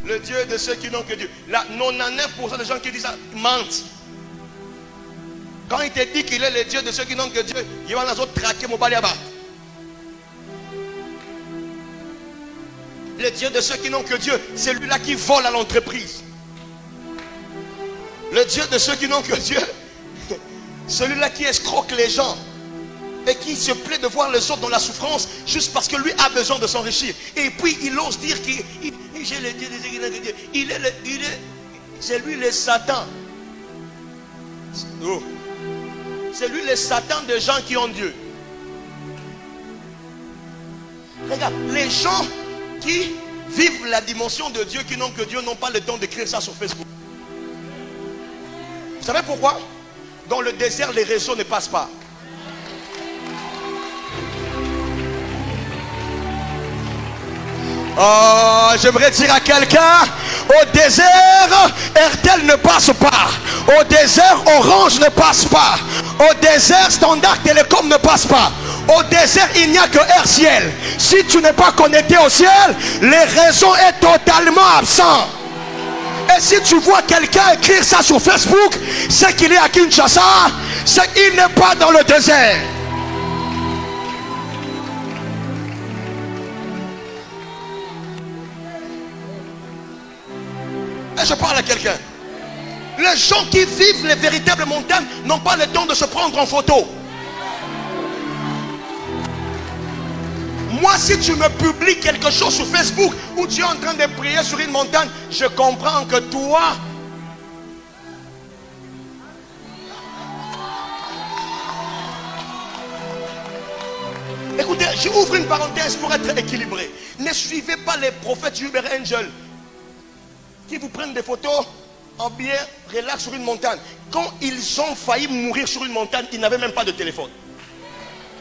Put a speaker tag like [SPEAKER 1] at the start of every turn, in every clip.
[SPEAKER 1] Le Dieu de ceux qui n'ont que Dieu. Là, 99% des gens qui disent ça mentent. Quand il te dit qu'il est le Dieu de ceux qui n'ont que Dieu, il va dans autres traquer mon baliaba. Le Dieu de ceux qui n'ont que Dieu, c'est lui-là qui vole à l'entreprise. Le Dieu de ceux qui n'ont que Dieu, celui-là qui escroque les gens et qui se plaît de voir les autres dans la souffrance juste parce que lui a besoin de s'enrichir. Et puis il ose dire qu'il j'ai le Dieu de ceux qui n'ont que Dieu. C'est lui le Satan. Oh. C'est lui le Satan des gens qui ont Dieu. Regarde, les gens qui vivent la dimension de Dieu, qui n'ont que Dieu, n'ont pas le temps d'écrire ça sur Facebook. Vous savez pourquoi? Dans le désert, les réseaux ne passent pas. Oh, j'aimerais dire à quelqu'un, au désert, RTL ne passe pas. Au désert, Orange ne passe pas. Au désert, Standard Télécom ne passe pas. Au désert, il n'y a que RCL. Si tu n'es pas connecté au ciel, les réseaux est totalement absent. Et si tu vois quelqu'un écrire ça sur Facebook, c'est qu'il est à Kinshasa, c'est qu'il n'est pas dans le désert. Et je parle à quelqu'un. Les gens qui vivent les véritables montagnes n'ont pas le temps de se prendre en photo. Moi, si tu me publies quelque chose sur Facebook où tu es en train de prier sur une montagne, je comprends que toi, écoutez, j'ouvre une parenthèse pour être équilibré. Ne suivez pas les prophètes Uber Angel qui vous prennent des photos en bien relax sur une montagne. Quand ils ont failli mourir sur une montagne, ils n'avaient même pas de téléphone.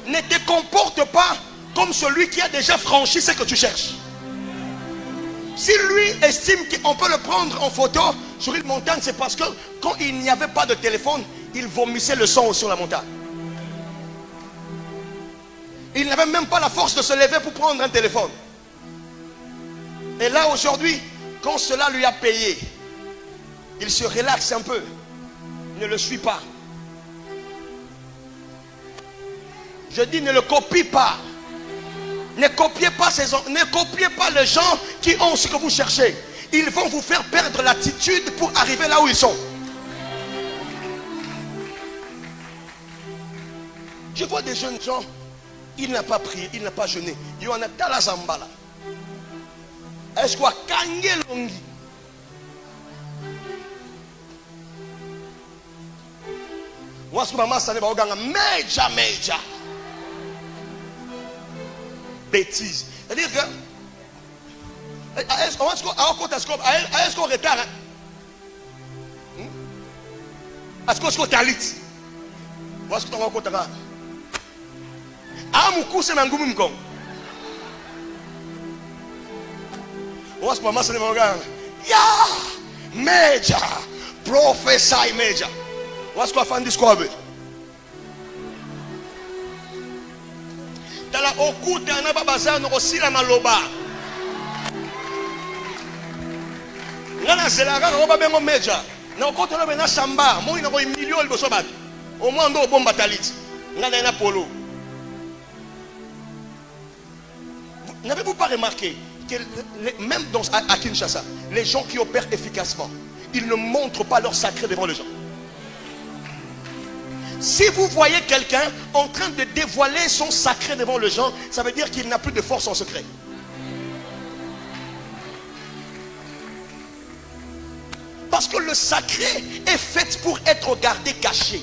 [SPEAKER 1] Ne te comporte pas comme celui qui a déjà franchi ce que tu cherches. Si lui estime qu'on peut le prendre en photo sur une montagne, c'est parce que quand il n'y avait pas de téléphone, il vomissait le sang sur la montagne. Il n'avait même pas la force de se lever pour prendre un téléphone. Et là aujourd'hui, quand cela lui a payé, il se relaxe un peu. Ne le suis pas. Je dis ne le copie pas. Ne copiez pas ne copiez pas les gens qui ont ce que vous cherchez. Ils vont vous faire perdre l'attitude pour arriver là où ils sont. Je vois des jeunes gens, il n'a pas prié, il n'a pas jeûné. Il y en a tala zambala. Est-ce quoi kange longi? What's maman ça n'est pas au major. Bêtise. C'est-à-dire que est-ce qu'on retard? Est-ce qu'on talit? Est-ce qu'on va compter? Ah, mon coup, c'est un goumim con. What's maman c'est mon gars? Ya! Major! Professor Major! What's qu'on fait discours? Dans la okuta na babaza no osila maloba. Ngana zelaka ko babengo Major. Na okuta na bena samba, mo ina ko million liboso bato. Au moins ndo bomba taliti. Ngana na polo. N'avez-vous pas remarqué que même à Kinshasa, les gens qui opèrent efficacement, ils ne montrent pas leur sacré devant les gens. Si vous voyez quelqu'un en train de dévoiler son sacré devant les gens, ça veut dire qu'il n'a plus de force en secret. Parce que le sacré est fait pour être gardé caché.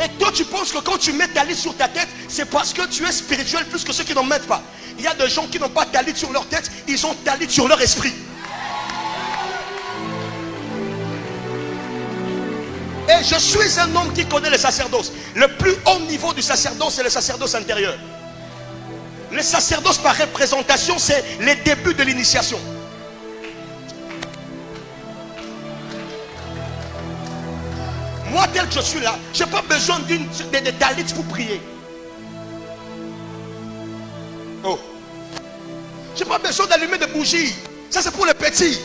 [SPEAKER 1] Et toi tu penses que quand tu mets ta liste sur ta tête, c'est parce que tu es spirituel plus que ceux qui n'en mettent pas. Il y a des gens qui n'ont pas ta liste sur leur tête, ils ont ta liste sur leur esprit. Et je suis un homme qui connaît le sacerdoce. Le plus haut niveau du sacerdoce, c'est le sacerdoce intérieur. Le sacerdoce par représentation, c'est les débuts de l'initiation. Moi tel que je suis là, je n'ai pas besoin de talit pour prier. Oh. Je n'ai pas besoin d'allumer des bougies. Ça, c'est pour les petits.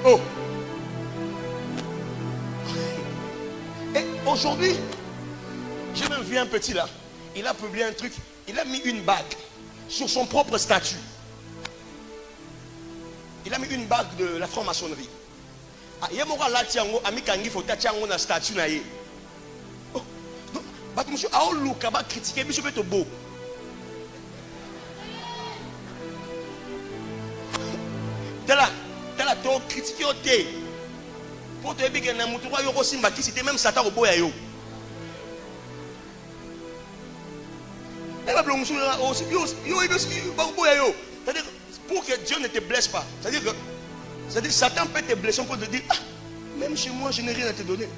[SPEAKER 1] Oh. Et aujourd'hui, j'ai même vu un petit là. Il a publié un truc. Il a mis une bague sur son propre statut. Il a mis une bague de la franc-maçonnerie. Il y a un tiango, ami kangi faut tiango na statut na ye. Oh, bah monsieur a olu kaba critiquer monsieur beto beau. Tela to critiquer au thé. Pour te dire que na mutu wa yoko simba qui c'était même Satan au boya yo. Et la blonde aussi yo. C'est-à-dire pour que Dieu ne te blesse pas. C'est-à-dire Satan peut te blesser pour te dire ah, même chez moi je n'ai rien à te donner.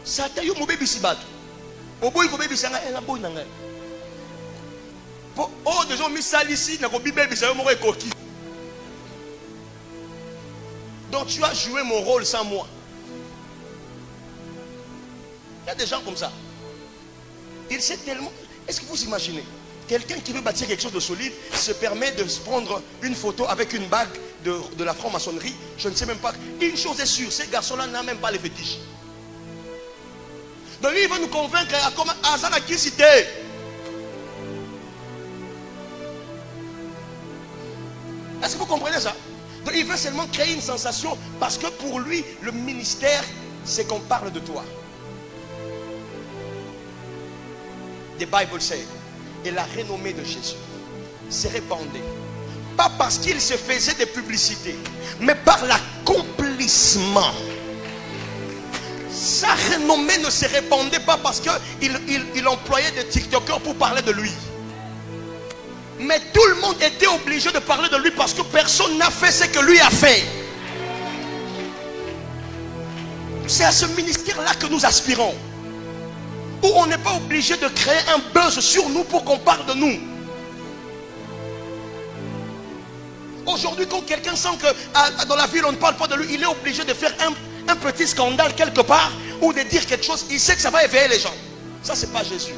[SPEAKER 1] Satan yo mo bébé si bat. Au boy ko bébé sanga ela boy nanga. Pour oh des gens mis sale ici na ko bébé ça yo mo coquille. Donc tu as joué mon rôle sans moi. Il y a des gens comme ça. Il sait tellement. Est-ce que vous imaginez? Quelqu'un qui veut bâtir quelque chose de solide se permet de se prendre une photo avec une bague de la franc-maçonnerie. Je ne sais même pas. Une chose est sûre, ces garçons-là n'ont même pas les fétiches. Donc lui, il va nous convaincre à comment Azana qui cité. Est-ce que vous comprenez ça? Donc il veut seulement créer une sensation parce que pour lui, le ministère, c'est qu'on parle de toi. The Bible says, et la renommée de Jésus se répandait. Pas parce qu'il se faisait des publicités, mais par l'accomplissement. Sa renommée ne se répandait pas parce qu'il employait des TikTokers pour parler de lui. Mais tout le monde était obligé de parler de lui parce que personne n'a fait ce que lui a fait. C'est à ce ministère-là que nous aspirons. Où on n'est pas obligé de créer un buzz sur nous pour qu'on parle de nous. Aujourd'hui, quand quelqu'un sent que dans la ville on ne parle pas de lui, il est obligé de faire un petit scandale quelque part ou de dire quelque chose. Il sait que ça va éveiller les gens. Ça, c'est pas Jésus.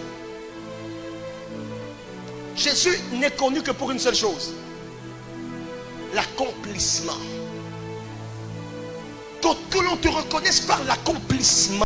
[SPEAKER 1] Jésus n'est connu que pour une seule chose: l'accomplissement. Que l'on te reconnaisse par l'accomplissement.